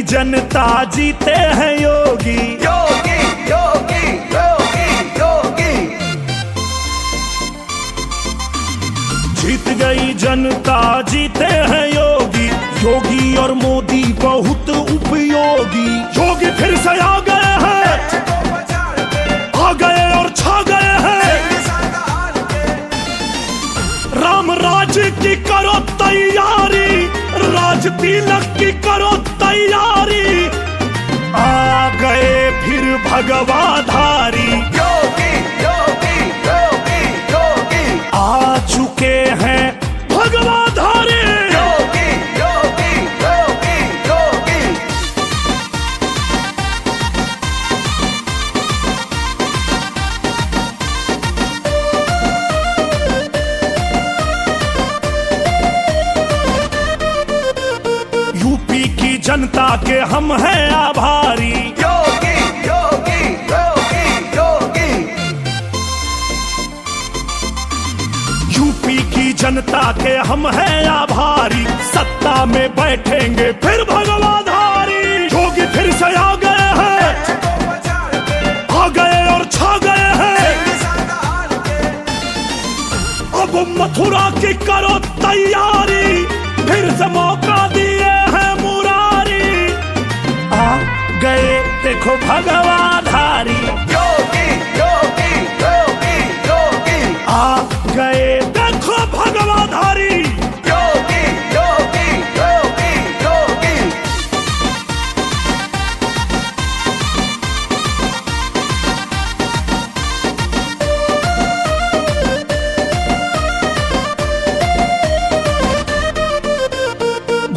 जनता जीते हैं योगी। योगी योगी योगी योगी। जीत गई जनता जीते हैं योगी। योगी और मोदी बहुत उपयोगी। योगी फिर से आ गए हैं, आ गए और छा गए हैं। राम राज की करो तैयारी, राज तिलक की करो तैयारी। आ गए फिर भगवाधारी। योगी योगी योगी योगी। आ चुके हैं भगवाधारी। योगी योगी योगी योगी। यूपी की जनता के हम हैं आभारी। योगी योगी योगी योगी। यूपी की जनता के हम हैं आभारी। सत्ता में बैठेंगे फिर भगवाधारी। योगी फिर से आ गए हैं, आ गए और छा गए हैं। अब मथुरा की करो तैयारी, फिर से मौका दिए हैं मुरारी। आ गए देखो भगवाधारी। योगी योगी योगी योगी। आ गए देखो भगवाधारी। योगी योगी योगी योगी।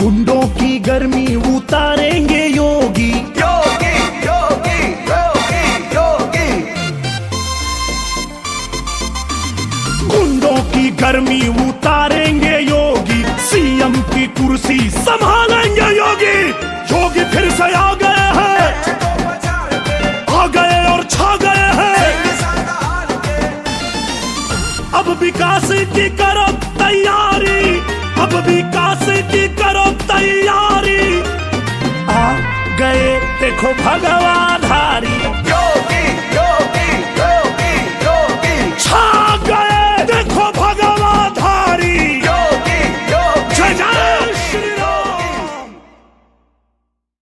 गुंडों की गर्मी उतारेंगे योगी। योगी योगी योगी योगी। गुंडों की गर्मी उतारेंगे योगी। सीएम की कुर्सी संभालेंगे योगी। योगी फिर से आ गए हैं, आ गए और छा गए हैं। अब विकास की करो तैयारी, अब विकास की करो तैयारी। आ गए देखो भगवान